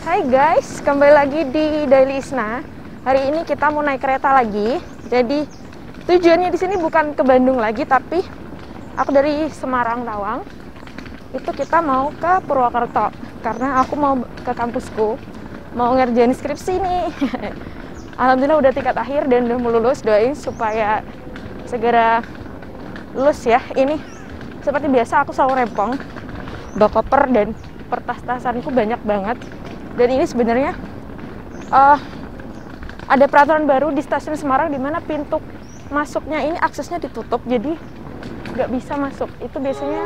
Hai guys, kembali lagi di Daily Isna. Hari ini kita mau naik kereta lagi. Jadi tujuannya di sini bukan ke Bandung lagi, tapi aku dari Semarang Tawang. Itu kita mau ke Purwokerto karena aku mau ke kampusku, mau ngerjain skripsi nih. Alhamdulillah udah tingkat akhir dan udah mau lulus. Doain supaya segera lulus ya. Ini seperti biasa aku selalu rempong, bawa koper dan pertas-tasanku banyak banget. Dan ini sebenarnya ada peraturan baru di stasiun Semarang di mana pintu masuknya ini aksesnya ditutup, jadi nggak bisa masuk. Itu biasanya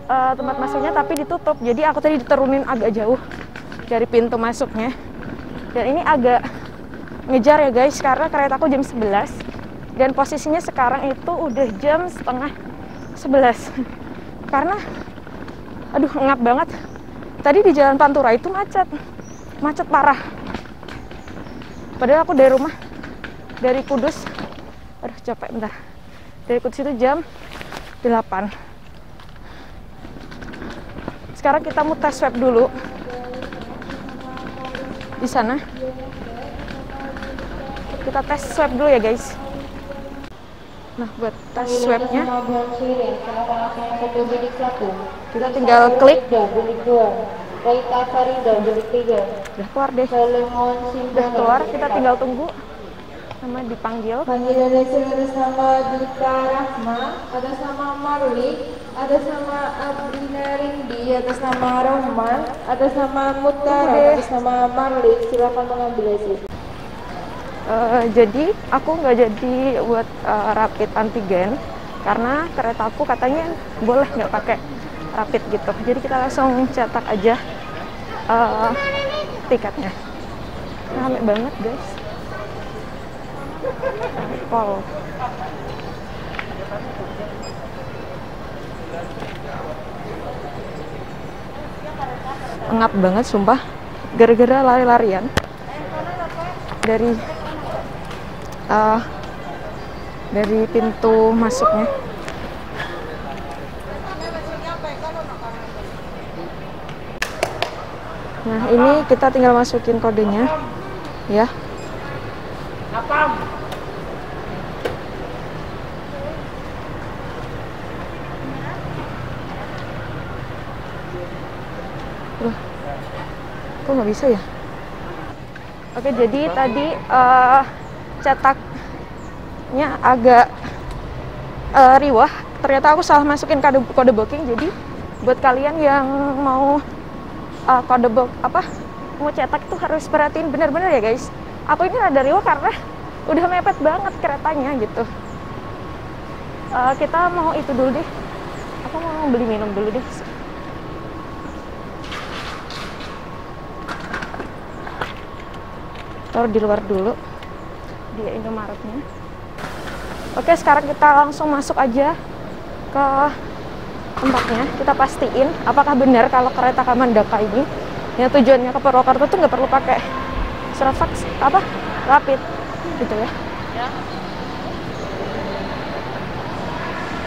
tempat masuknya tapi ditutup. Jadi aku tadi diturunin agak jauh dari pintu masuknya. Dan ini agak ngejar ya guys, karena keretaku jam 11 dan posisinya sekarang itu udah jam setengah 11. Karena aduh ngap banget. Tadi di Jalan Pantura itu macet parah. Padahal aku dari rumah, dari Kudus, aduh capek bentar. Dari Kudus itu jam 8. Sekarang kita mau tes swab dulu di sana. Kita tes swab dulu ya guys. Nah, buat tes swabnya kita tinggal klik. Udah keluar deh. Udah keluar, kita tinggal tunggu sama dipanggil. Panggilan atas nama Dita Rahma, atas nama Marli, atas nama Abdina Rindi, atas nama Rohman, atas nama Mutara, atas nama Marli. Silakan mengambil hasil. Jadi aku nggak jadi buat rapid antigen karena keretaku katanya boleh nggak pakai rapid gitu. Jadi kita langsung cetak aja tiketnya. Rame banget guys. Pol. Ngap banget sumpah. Gara-gara lari-larian dari pintu masuknya. Nah, ini kita tinggal masukin kodenya ya. Loh, kok nggak bisa ya? Oke, jadi tadi cetaknya agak riwah. Ternyata aku salah masukin kode booking. Jadi buat kalian yang mau mau cetak itu harus perhatiin benar-benar ya guys. Aku ini rada riwah karena udah mepet banget keretanya gitu. Kita mau itu dulu deh. Aku mau beli minum dulu deh. Taruh di luar dulu di Indomaretnya. Oke, sekarang kita langsung masuk aja ke tempatnya. Kita pastiin apakah benar kalau kereta Kamandaka ini yang tujuannya ke Purwokerto tuh nggak perlu pakai surat rapid gitu ya.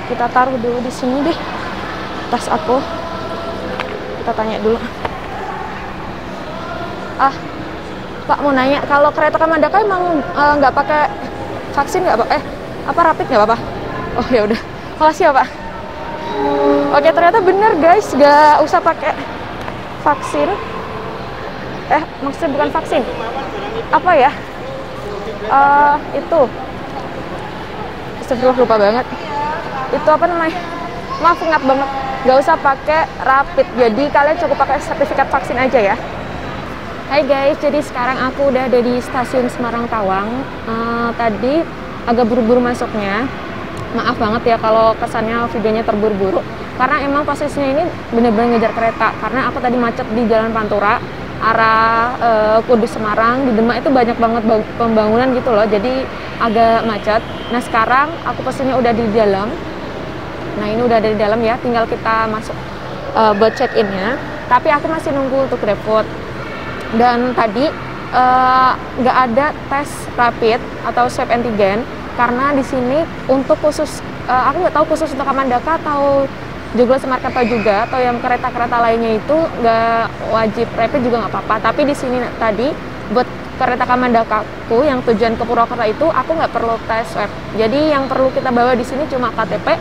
Kita taruh dulu di sini deh tas aku. Kita tanya dulu. Pak mau nanya, kalau kereta Kamandaka emang nggak pakai vaksin nggak Pak? Rapid nggak apa-apa? Oh ya udah, makasih ya Pak. Oke, ternyata bener guys, nggak usah pakai vaksin. Maksudnya bukan vaksin. Apa ya? Itu. Astagfirullah, lupa banget. Itu apa namanya? Maaf, ngap banget. Nggak usah pakai rapid. Jadi kalian cukup pakai sertifikat vaksin aja ya. Hai guys, jadi sekarang aku udah ada di stasiun Semarang Tawang. Tadi agak buru-buru masuknya. Maaf banget ya kalau kesannya videonya terburu-buru. Karena emang posisinya ini bener-bener ngejar kereta. Karena aku tadi macet di Jalan Pantura, arah Kudus Semarang. Di Demak itu banyak banget pembangunan gitu loh, jadi agak macet. Nah sekarang aku pesennya udah di dalam. Nah ini udah ada di dalam ya, tinggal kita masuk buat check-innya. Tapi aku masih nunggu untuk GrabFood. Dan tadi nggak ada tes rapid atau swab antigen karena di sini untuk khusus aku nggak tahu khusus untuk Kamandaka atau Joglo Semarkerto juga, atau yang kereta-kereta lainnya itu nggak wajib rapid juga nggak apa-apa. Tapi di sini tadi buat kereta Kamandakaku yang tujuan ke Purwokerto itu aku nggak perlu tes swab. Jadi yang perlu kita bawa di sini cuma KTP,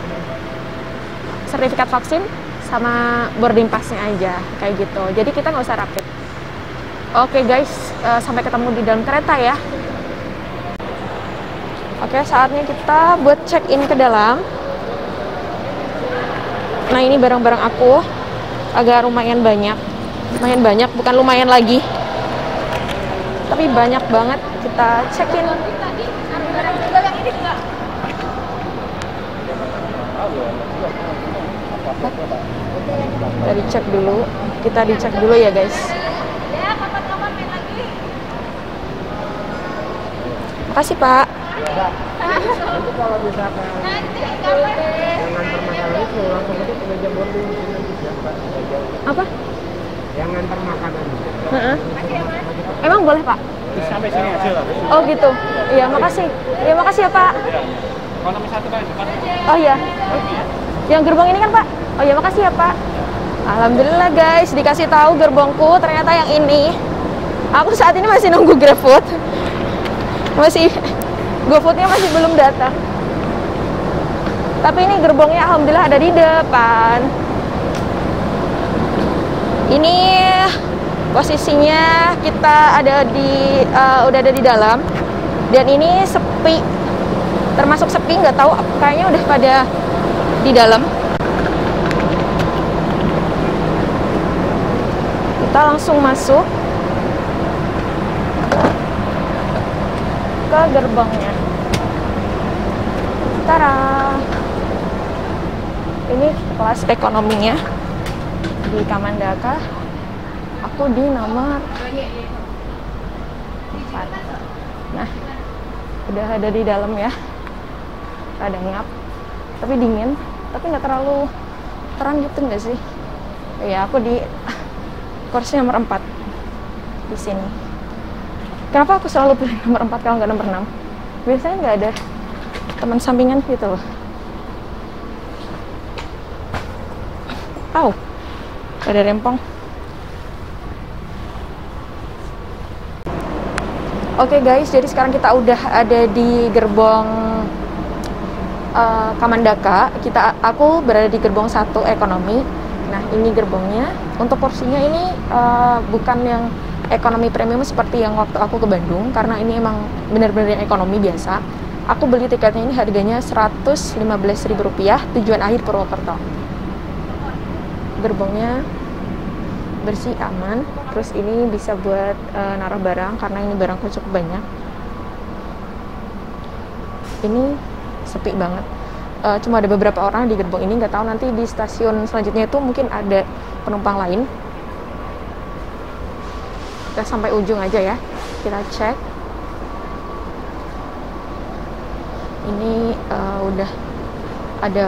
sertifikat vaksin, sama boarding pass-nya aja kayak gitu. Jadi kita nggak usah rapid. Oke guys, sampai ketemu di dalam kereta ya. Oke, saatnya kita buat check in ke dalam. Nah, ini barang-barang aku agak lumayan banyak, bukan lumayan lagi, tapi banyak banget. Kita check in. Kita dicek dulu ya guys. Makasih Pak. Nanti kalau misalkan yang ngantar makanan itu langsung aja ke meja boarding nanti siapa? Apa? Yang ngantar makanan. Emang boleh Pak? Sampai sini aja lah. Oh gitu. Iya makasih. Iya makasih ya Pak. Kalau nomor 1 kan depan. Oh iya. Yang gerbong ini kan Pak? Oh iya makasih ya Pak. Alhamdulillah guys, dikasih tahu gerbongku ternyata yang ini. Aku saat ini masih nunggu GrabFood. GoFood-nya masih belum datang. Tapi ini gerbongnya alhamdulillah ada di depan. Ini posisinya kita udah ada di dalam. Dan ini sepi. Termasuk sepi, nggak tahu kayaknya udah pada di dalam. Kita langsung masuk ke gerbongnya. Tara. Ini kelas ekonominya di Kamandaka. Aku di nomor 4. Nah, udah ada di dalam ya. Rada ngap, tapi dingin, tapi nggak terlalu terang gitu nggak sih? Ya, aku di kursi nomor 4 di sini. Kenapa aku selalu pilih nomor 4 kalau nggak nomor 6? Biasanya nggak ada teman sampingan gitu loh. Ada rempong. Oke guys, jadi sekarang kita udah ada di gerbong Kamandaka. Aku berada di gerbong 1 ekonomi. Nah, ini gerbongnya. Untuk porsinya ini bukan yang ekonomi premium seperti yang waktu aku ke Bandung, karena ini emang benar-benar yang ekonomi biasa. Aku beli tiketnya ini harganya Rp115.000, tujuan akhir Purwokerto. Gerbongnya bersih, aman. Terus ini bisa buat naruh barang, karena ini barangku cukup banyak. Ini sepi banget. Cuma ada beberapa orang di gerbong ini. Nggak tahu nanti di stasiun selanjutnya itu mungkin ada penumpang lain. Kita sampai ujung aja ya. Kita cek. Ini udah ada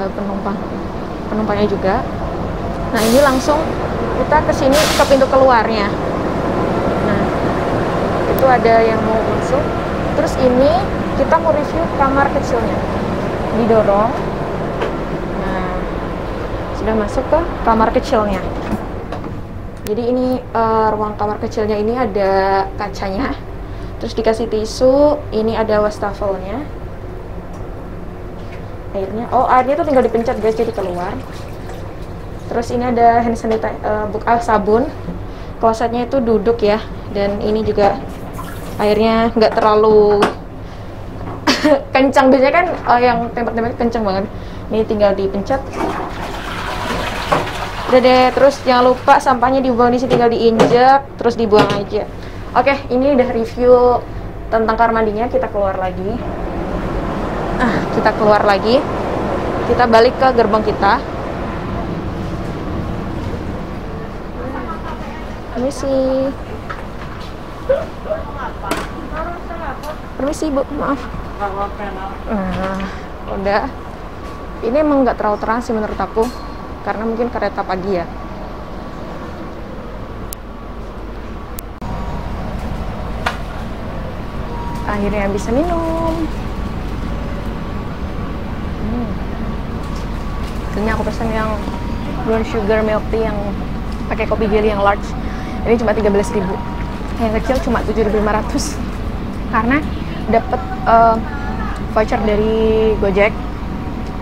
penumpangnya juga. Nah, ini langsung kita ke sini ke pintu keluarnya. Nah, itu ada yang mau masuk. Terus ini kita mau review kamar kecilnya. Didorong. Nah, sudah masuk ke kamar kecilnya. Jadi ini ruang kamar kecilnya ini ada kacanya. Terus dikasih tisu. Ini ada wastafelnya. Airnya tuh tinggal dipencet guys, jadi keluar. Terus ini ada hand sanitizer, sabun. Klosetnya itu duduk ya. Dan ini juga airnya nggak terlalu kencang. Biasanya kan yang tempat-tempat kencang banget. Ini tinggal dipencet. Udah deh. Terus jangan lupa sampahnya dibuang di sini, tinggal diinjak terus dibuang aja. Oke, ini udah review tentang kamar mandinya. Kita keluar lagi. Kita balik ke gerbong kita. Permisi Bu, maaf. Nah, udah. Ini emang nggak terlalu terang sih menurut aku, karena mungkin kereta pagi ya. Akhirnya bisa minum. Ini aku pesan yang brown sugar milk tea yang pakai kopi jelly yang large. Ini cuma 13.000. Yang kecil cuma 7.500. Karena dapat voucher dari Gojek.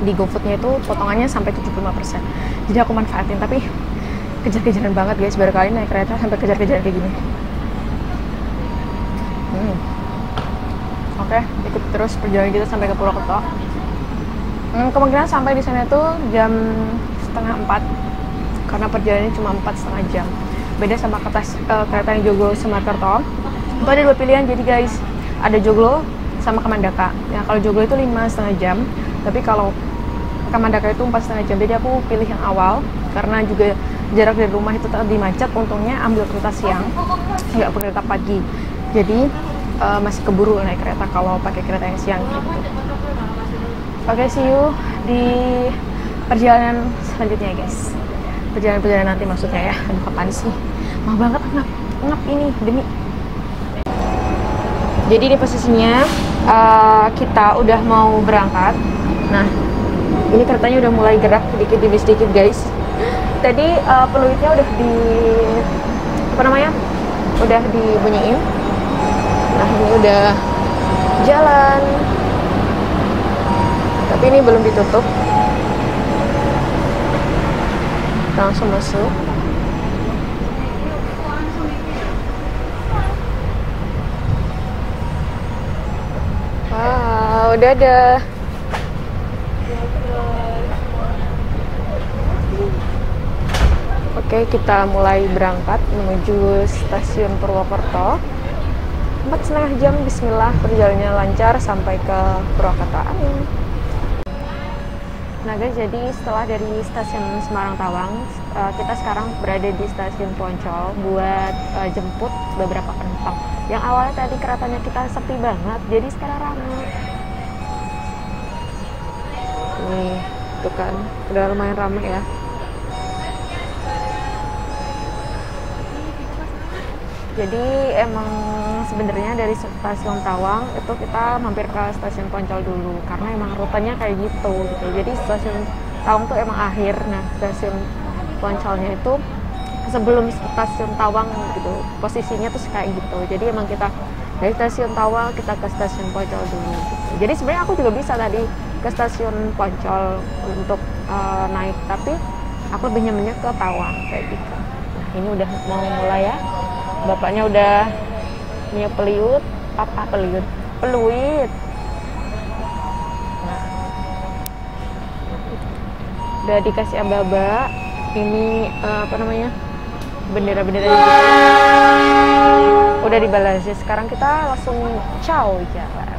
Di GoFood-nya itu potongannya sampai 75%. Jadi aku manfaatin, tapi kejar-kejaran banget guys, baru kali naik kereta sampai kejar-kejaran kayak gini. Oke, ikut terus perjalanan kita sampai ke Purwokerto. Kemungkinan sampai di sana itu jam 3:30 karena perjalanannya cuma 4,5 jam. Beda sama kereta yang Joglo Semarkerto. Itu ada 2 pilihan, jadi guys, ada Joglo sama Kamandaka. Nah, kalau Joglo itu 5,5 jam, tapi kalau Kamandaka itu 4,5 jam. Jadi aku pilih yang awal karena juga jarak dari rumah itu tadi macet. Untungnya ambil kereta siang, nggak kereta pagi. Jadi masih keburu naik kereta kalau pakai kereta yang siang gitu. Oke, see you di perjalanan selanjutnya guys. Perjalanan nanti maksudnya ya. Aduh, kapan sih? Mau banget ngap ini demi. Jadi di posisinya kita udah mau berangkat. Nah, ini keretanya udah mulai gerak sedikit demi sedikit guys. Tadi peluitnya udah udah dibunyiin. Nah, ini udah jalan, tapi ini belum ditutup. Kita langsung masuk. Wow, udah ada. Oke, kita mulai berangkat menuju stasiun Purwokerto. 4,5 jam, bismillah, perjalanannya lancar sampai ke Purwokerto. Amin. Nah guys, jadi setelah dari stasiun Semarang Tawang, kita sekarang berada di stasiun Poncol buat jemput beberapa penumpang. Yang awalnya tadi keretanya kita sepi banget, jadi sekarang ramai. Nih, tuh kan, udah lumayan ramai ya. Jadi emang sebenarnya dari stasiun Tawang itu kita mampir ke stasiun Poncol dulu karena emang rutenya kayak gitu. Jadi stasiun Tawang tuh emang akhir. Nah, stasiun Poncolnya itu sebelum stasiun Tawang gitu. Posisinya tuh kayak gitu. Jadi emang kita dari stasiun Tawang kita ke stasiun Poncol dulu gitu. Jadi sebenarnya aku juga bisa tadi ke stasiun Poncol untuk naik, tapi aku lebih nyamannya ke Tawang kayak gitu. Nah, ini udah mau mulai ya. Bapaknya udah niup peluit, peluit. Nah, udah dikasih aba-aba. Ini bendera-bendera udah dibalas. Sekarang kita langsung ciao jalan.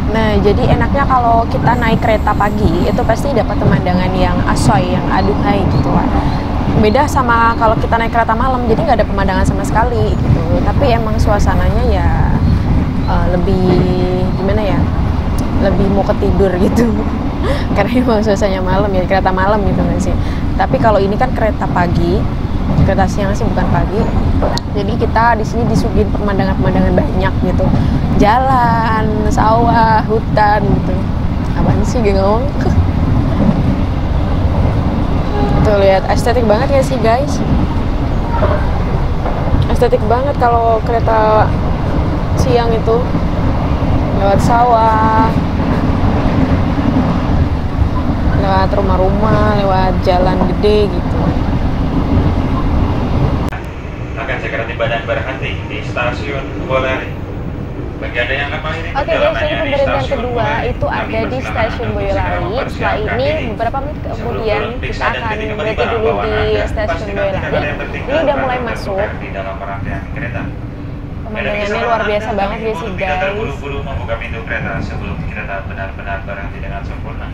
Nah, jadi enaknya kalau kita naik kereta pagi itu pasti dapat pemandangan yang asoy, yang aduhai gitu lah. Beda sama kalau kita naik kereta malam, jadi nggak ada pemandangan sama sekali gitu. Tapi emang suasananya ya lebih gimana ya, lebih mau ketidur gitu. Karena emang suasananya malam ya, kereta malam gitu nggak sih. Tapi kalau ini kan kereta pagi, kereta siang sih bukan pagi. Jadi kita di sini disuguhin pemandangan-pemandangan banyak gitu. Jalan, sawah, hutan gitu. Apaan sih gue ngomong? Tuh lihat, estetik banget ya sih guys. Estetik banget kalau kereta siang itu lewat sawah, lewat rumah-rumah, lewat jalan gede gitu. Akan segera tiba dan berhenti di stasiun Boyolali. Bagi Anda yang akan mengirim perjalanannya di stasiun kedua itu ada di stasiun Boyolali. Setelah ini beberapa menit kemudian kita akan berhenti dulu di stasiun Boyolali. Ini udah mulai masuk. Di dalam rangkaian kereta. Pemandangannya luar biasa banget ya sih guys. Terburu-buru membuka pintu kereta sebelum kereta benar-benar berhenti dengan sempurna.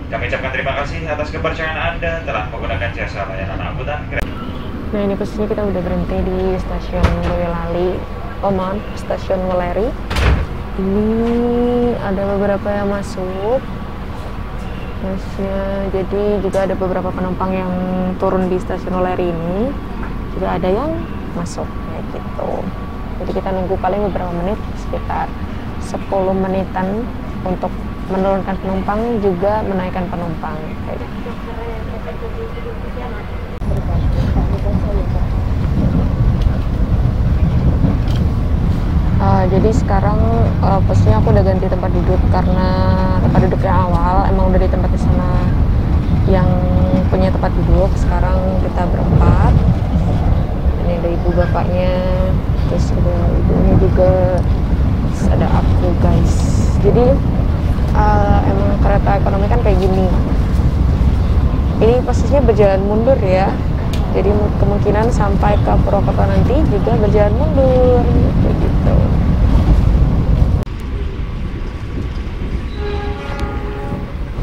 Kami ucapkan terima kasih atas kepercayaan Anda telah menggunakan jasa layanan angkutan kereta. Nah, ini posisinya kita udah berhenti di stasiun Boyolali, stasiun Weleri. Ini ada beberapa yang masuk. Jadi juga ada beberapa penumpang yang turun di stasiun Weleri ini. Juga ada yang masuk kayak gitu. Jadi kita nunggu paling beberapa menit, sekitar 10 menitan untuk menurunkan penumpang juga menaikkan penumpang kayak gitu. Jadi sekarang posisinya aku udah ganti tempat duduk karena tempat duduk yang awal emang udah ditempatin sama yang punya tempat duduk. Sekarang kita berempat. Ini ada ibu bapaknya, terus ada ibunya juga, terus ada aku guys. Jadi emang kereta ekonomi kan kayak gini. Ini posisinya berjalan mundur ya. Jadi kemungkinan sampai ke Purwokerto nanti juga berjalan mundur kayak gitu.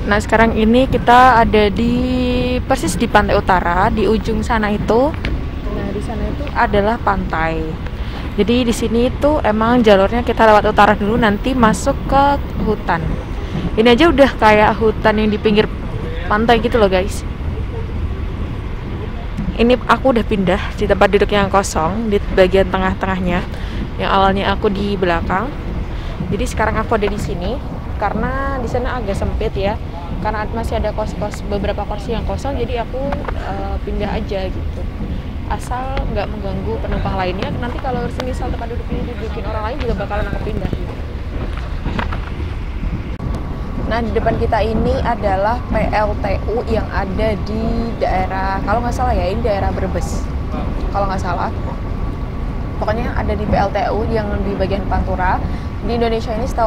Nah sekarang ini kita ada di persis di pantai utara, di ujung sana itu. Nah di sana itu adalah pantai. Jadi di sini itu emang jalurnya kita lewat utara dulu, nanti masuk ke hutan. Ini aja udah kayak hutan yang di pinggir pantai gitu loh guys. Ini aku udah pindah di tempat duduk yang kosong di bagian tengah-tengahnya. Yang awalnya aku di belakang. Jadi sekarang aku ada di sini karena di sana agak sempit ya. Karena masih ada beberapa kursi yang kosong, jadi aku pindah aja gitu. Asal nggak mengganggu penumpang lainnya. Nanti kalau misal tempat duduk ini didudukin orang lain juga bakalan aku pindah gitu. Nah di depan kita ini adalah PLTU yang ada di daerah, kalau nggak salah ya, ini daerah Brebes kalau nggak salah. Pokoknya ada di PLTU yang di bagian Pantura. Di Indonesia ini setahu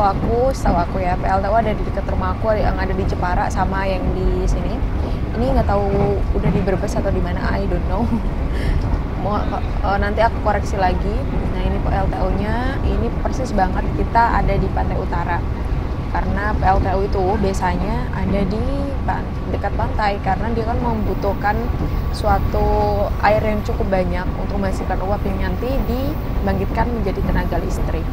aku ya, PLTU ada di dekat rumah aku, yang ada di Jepara sama yang di sini. Ini nggak tahu udah di Brebes atau di mana, I don't know. Nanti aku koreksi lagi. Nah ini PLTU-nya, ini persis banget kita ada di pantai utara. Karena PLTU itu biasanya ada di dekat pantai karena dia kan membutuhkan suatu air yang cukup banyak untuk menghasilkan uap yang nanti dibangkitkan menjadi tenaga listrik.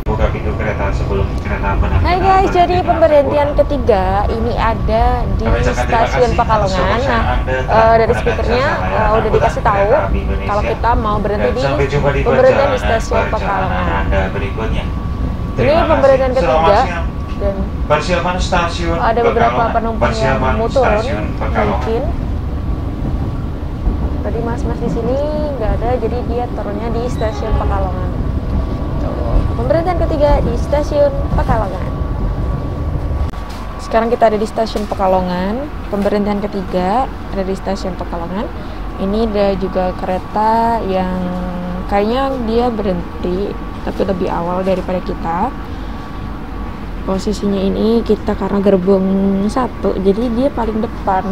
Buka pintu kereta sebelum kereta benar. Hai guys, jadi pemberhentian ketiga ini ada di stasiun Pekalongan. Nah, dari speakernya udah dikasih tahu kalau kita mau berhenti di pemberhentian di stasiun Pekalongan. Ini pemberhentian ketiga dan persiapan stasiun ada beberapa penumpang yang mau turun mungkin. Tadi mas-mas di sini nggak ada, jadi dia turunnya di stasiun Pekalongan. Pemberhentian ketiga di stasiun Pekalongan. Sekarang kita ada di stasiun Pekalongan. Pemberhentian ketiga ada di stasiun Pekalongan. Ini ada juga kereta yang kayaknya dia berhenti tapi lebih awal daripada kita. Posisinya ini kita karena gerbong 1, jadi dia paling depan.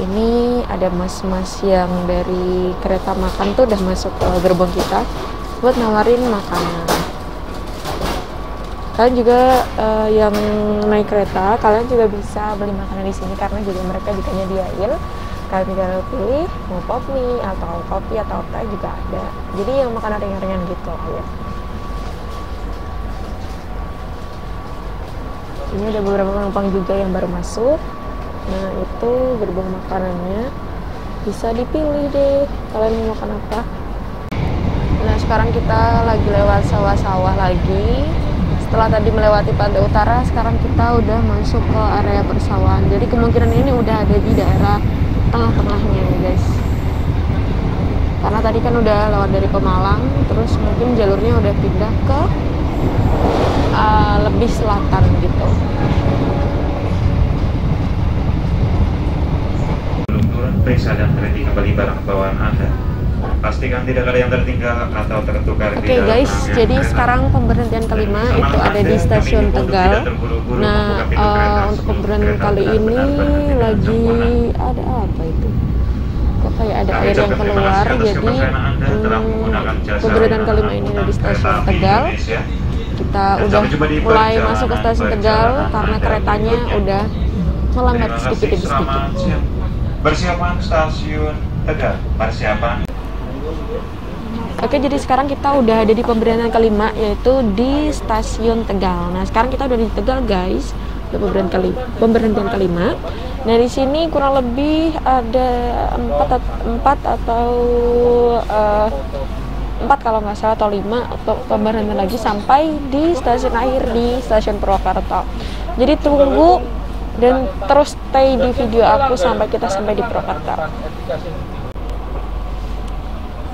Ini ada mas-mas yang dari kereta makan tuh udah masuk ke gerbong kita buat nawarin makanan. Kalian juga yang naik kereta, kalian juga bisa beli makanan di sini karena juga mereka juga nyediain. Kalian tinggal pilih mau pop mie atau kopi atau teh juga ada. Jadi yang makanan ringan-ringan gitu ya. Ini ada beberapa penumpang juga yang baru masuk. Nah itu gerbong makanannya, bisa dipilih deh kalian mau makan apa. Nah sekarang kita lagi lewat sawah-sawah lagi. Setelah tadi melewati pantai utara, sekarang kita udah masuk ke area persawahan. Jadi kemungkinan ini udah ada di daerah tengah-tengahnya ya guys. Karena tadi kan udah lewat dari Pemalang, terus mungkin jalurnya udah pindah ke lebih selatan gitu. Belum turun, periksa dan berhenti kembali barang bawaan Anda. Pastikan tidak ada yang tertinggal atau tertukar. Oke guys, jadi sekarang pemberhentian kelima itu ada di stasiun Tegal. Nah untuk pemberhentian kali ini lagi ada apa itu? Kok kayak ada air yang keluar, jadi pemberhentian kelima ini ada di stasiun Tegal. Kita udah mulai masuk ke stasiun Tegal karena keretanya udah melambat sedikit demi sedikit. Persiapan stasiun Tegal, persiapan. Oke, jadi sekarang kita udah ada di pemberhentian kelima, yaitu di stasiun Tegal. Nah, sekarang kita udah di Tegal, guys. Udah pemberhentian kelima. Nah, di sini kurang lebih ada 4 atau 4 kalau nggak salah atau 5 atau pemberhentian lagi sampai di stasiun akhir di stasiun Purwokerto. Jadi tunggu dan terus stay di video aku sampai kita sampai di Purwokerto.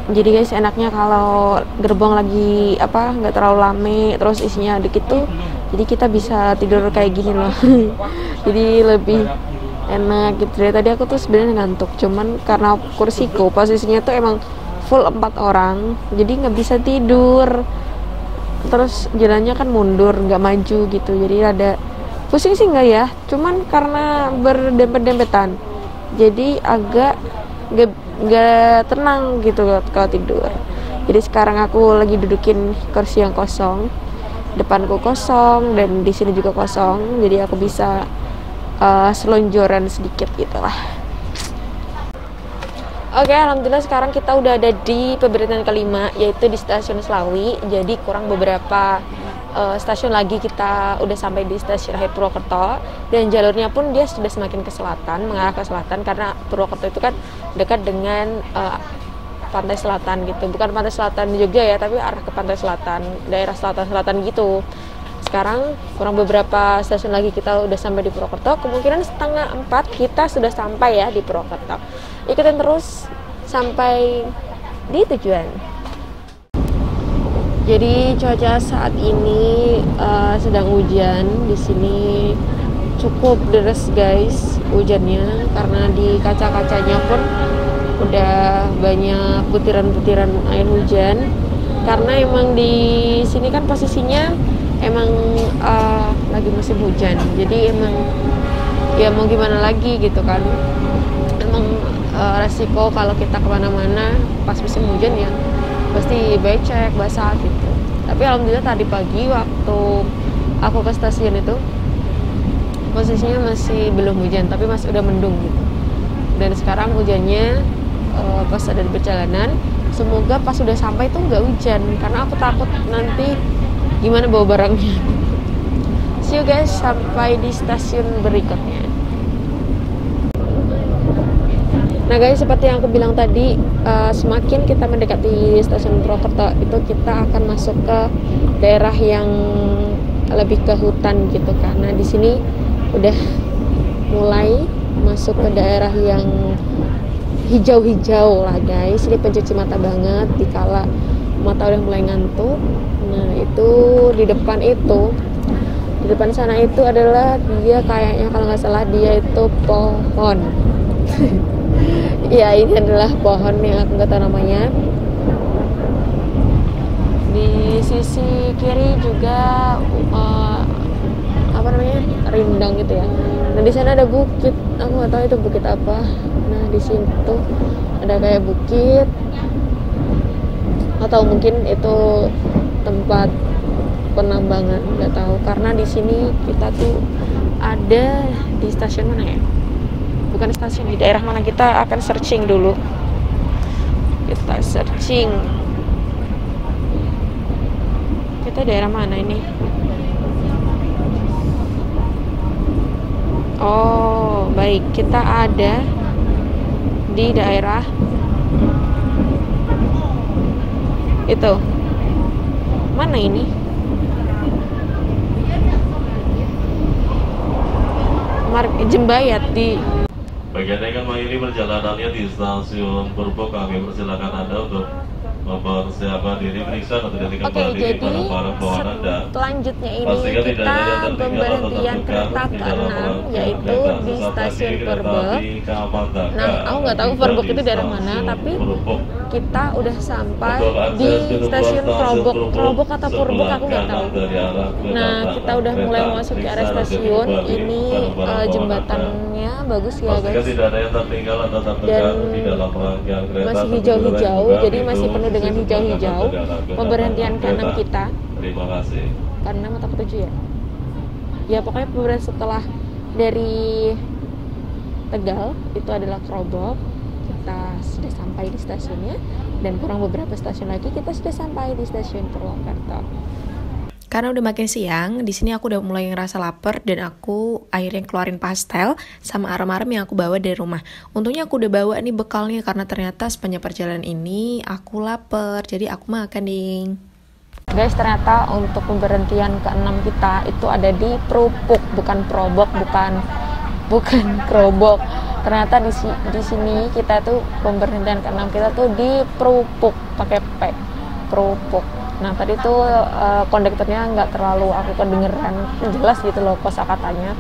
Jadi guys, enaknya kalau gerbong lagi nggak terlalu rame terus isinya dikit tuh, jadi kita bisa tidur kayak gini loh. Jadi lebih enak gitu. Dari tadi aku tuh sebenarnya ngantuk, cuman karena kursiku posisinya tuh emang full 4 orang, jadi nggak bisa tidur. Terus jalannya kan mundur, nggak maju gitu, jadi ada pusing sih nggak ya, cuman karena berdempet-dempetan jadi agak nggak tenang gitu kalau tidur. Jadi sekarang aku lagi dudukin kursi yang kosong, depanku kosong dan di sini juga kosong, jadi aku bisa selonjoran sedikit gitu lah. Oke, alhamdulillah sekarang kita udah ada di pemberhentian kelima, yaitu di stasiun Slawi. Jadi kurang beberapa stasiun lagi kita udah sampai di stasiun akhir Purwokerto, dan jalurnya pun dia sudah semakin ke selatan, mengarah ke selatan, karena Purwokerto itu kan dekat dengan pantai selatan gitu. Bukan pantai selatan Jogja ya, tapi arah ke pantai selatan, daerah selatan-selatan gitu. Sekarang kurang beberapa stasiun lagi kita udah sampai di Purwokerto. Kemungkinan 3:30 kita sudah sampai ya di Purwokerto. Ikutin terus sampai di tujuan. Jadi cuaca saat ini sedang hujan. Di sini cukup deras guys hujannya, karena di kaca-kacanya pun udah banyak butiran-butiran air hujan. Karena emang di sini kan posisinya emang lagi musim hujan, jadi emang ya mau gimana lagi gitu kan. Emang resiko kalau kita kemana-mana pas musim hujan ya pasti becek, basah gitu. Tapi alhamdulillah tadi pagi waktu aku ke stasiun itu posisinya masih belum hujan, tapi masih udah mendung gitu. Dan sekarang hujannya pas ada di perjalanan, semoga pas udah sampai tuh nggak hujan, karena aku takut nanti gimana bawa barangnya. See you guys sampai di stasiun berikutnya. Nah guys, seperti yang aku bilang tadi, semakin kita mendekati stasiun Purwokerto itu kita akan masuk ke daerah yang lebih ke hutan gitu, karena di sini udah mulai masuk ke daerah yang hijau-hijau lah guys. Ini pencuci mata banget dikala mata udah mulai ngantuk. Nah itu di depan sana itu adalah dia kayaknya, kalau nggak salah dia itu pohon. Ya ini adalah pohon yang aku nggak tahu namanya. Di sisi kiri juga rindang gitu ya. Nah di sana ada bukit, aku nggak tahu itu bukit apa. Nah di situ ada kayak bukit, atau mungkin itu tempat penambangan, nggak tahu. Karena di sini kita tuh ada di stasiun mana ya? Bukan stasiun, di daerah mana, kita akan searching dulu. Kita searching. Kita daerah mana ini? Oh, baik. Kita ada di daerah itu. Mana ini? Jembayat di. Bagi Anda yang mengakhiri perjalanannya di stasiun Purwo, kami persilakan Anda untuk mempersiapkan diri, periksa atau tidak kembali barang-barang bawaan Anda. Selanjutnya ini kita pemberhentian kereta ke-6, yaitu di stasiun Perbek. Nah, aku nggak tahu Perbek itu daerah mana, tapi kita udah sampai di stasiun Krobok atau Perbek, aku nggak tahu. Nah, kita udah mulai masuk ke area stasiun. Ini jembatannya bagus ya guys, dan masih hijau-hijau, jadi masih penuh dengan hijau-hijau. Pemberhentian ke-6 kita. Terima kasih. Karena mata ke-7 ya. Ya pokoknya pemberhentian setelah dari Tegal itu adalah Krobok. Kita sudah sampai di stasiunnya, dan kurang beberapa stasiun lagi kita sudah sampai di stasiun Purwokerto. Karena udah makin siang, di sini aku udah mulai ngerasa lapar dan aku akhirnya keluarin pastel sama arem-arem yang aku bawa dari rumah. Untungnya aku udah bawa nih bekalnya karena ternyata sepanjang perjalanan ini aku lapar, jadi aku makan ding. Guys, ternyata untuk pemberhentian ke-6 kita itu ada di Prupuk, bukan Probok, bukan Kerobok. Ternyata di sini kita tuh pemberhentian ke-6 kita tuh di Prupuk, pakai P, Prupuk. Nah tadi tuh kondekturnya nggak terlalu aku kedengeran jelas gitu loh kosakatanya.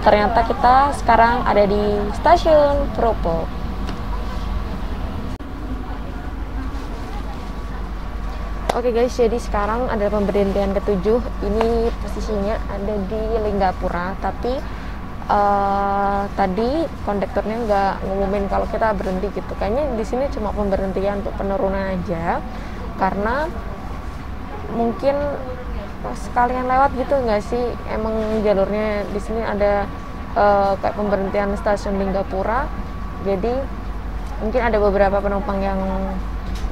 Ternyata kita sekarang ada di stasiun Prupuk. Oke guys, jadi sekarang ada pemberhentian ke-7. Ini posisinya ada di Linggapura, tapi tadi kondekturnya nggak ngumumin kalau kita berhenti gitu. Kayaknya di sini cuma pemberhentian untuk penurunan aja, karena mungkin sekalian lewat gitu nggak sih? Emang jalurnya di sini ada kayak pemberhentian stasiun Linggapura, jadi mungkin ada beberapa penumpang yang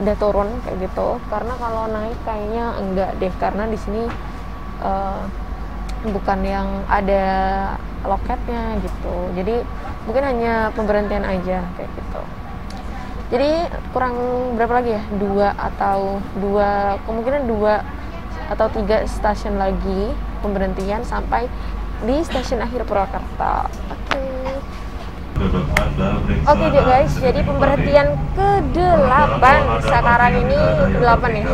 udah turun kayak gitu. Karena kalau naik kayaknya enggak deh, karena di sini bukan yang ada loketnya gitu, jadi mungkin hanya pemberhentian aja kayak gitu. Jadi kurang berapa lagi ya, kemungkinan 2 atau 3 stasiun lagi pemberhentian sampai di stasiun akhir Purwakarta. Oke guys, jadi pemberhentian ke-8 sekarang ini 8 ya.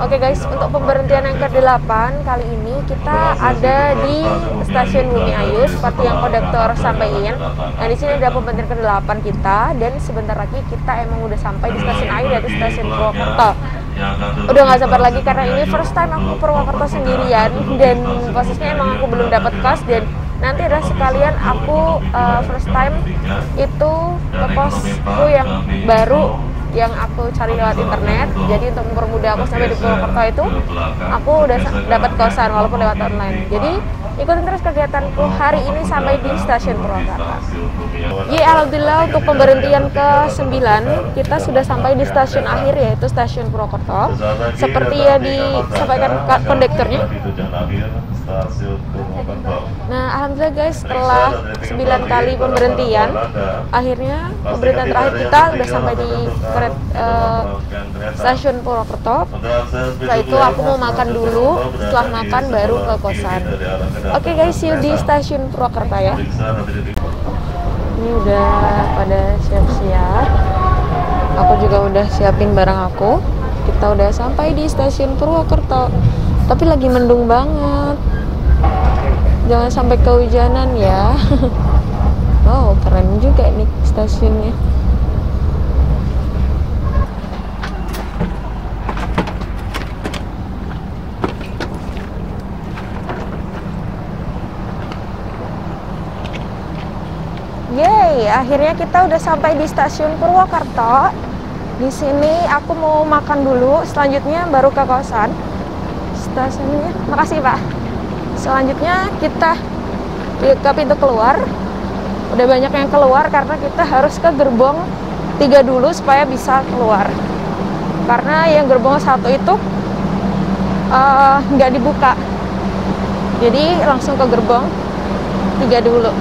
Oke guys, untuk pemberhentian yang ke-8 kali ini kita ada di stasiun Bumi Ayu seperti yang kondektor sampaikan. Nah di sini ada pemberhentian ke-8 kita, dan sebentar lagi kita emang udah sampai di stasiun akhir yaitu stasiun Purwakarta. Udah nggak sabar lagi karena ini first time aku ke Purwakarta sendirian, dan posisinya emang aku belum dapat kos, dan nanti ada sekalian aku first time itu ke kosku yang baru yang aku cari lewat internet. Jadi untuk mempermudah aku sampai di Purwakarta itu aku udah dapat kosan walaupun lewat online. Jadi ikutin terus kegiatanku hari ini sampai di stasiun Purwakarta. Alhamdulillah untuk pemberhentian ke-9 kita sudah sampai di stasiun akhir yaitu stasiun Purwakarta. Seperti yang disampaikan kondekturnya. Nah alhamdulillah guys, setelah 9 kali pemberhentian, akhirnya pemberhentian terakhir kita udah sampai di stasiun Purwokerto. Setelah itu aku mau makan dulu, setelah makan baru ke kosan. Oke guys, see you di stasiun Purwokerto ya. Ini udah pada siap-siap, aku juga udah siapin barang aku. Kita udah sampai di stasiun Purwokerto, tapi lagi mendung banget. Jangan sampai kehujanan ya. Oh, keren juga nih stasiunnya. Yeay, akhirnya kita udah sampai di stasiun Purwokerto. Di sini aku mau makan dulu, selanjutnya baru ke kosan. Stasiunnya, makasih Pak. Selanjutnya kita ke pintu keluar. Udah banyak yang keluar karena kita harus ke gerbong 3 dulu supaya bisa keluar. Karena yang gerbong 1 itu nggak dibuka. Jadi langsung ke gerbong 3 dulu.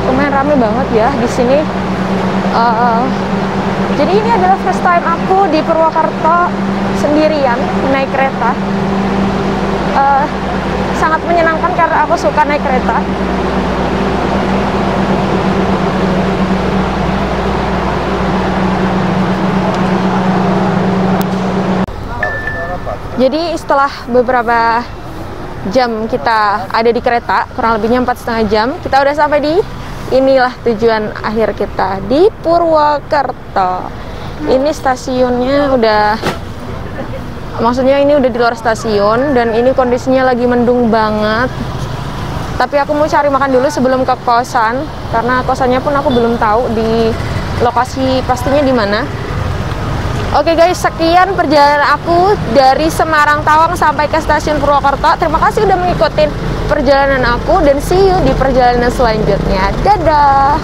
Lumayan rame banget ya di sini. Jadi ini adalah first time aku di Purwakarta sendirian naik kereta. Sangat menyenangkan karena aku suka naik kereta. Jadi setelah beberapa jam kita ada di kereta, kurang lebihnya 4,5 jam, kita udah sampai di inilah tujuan akhir kita di Purwakarta. Ini stasiunnya udah, maksudnya ini udah di luar stasiun dan ini kondisinya lagi mendung banget. Tapi aku mau cari makan dulu sebelum ke kosan karena kosannya pun aku belum tahu di lokasi pastinya di mana. Oke guys, sekian perjalanan aku dari Semarang Tawang sampai ke stasiun Purwakarta. Terima kasih udah mengikuti perjalanan aku dan see you di perjalanan selanjutnya. Dadah!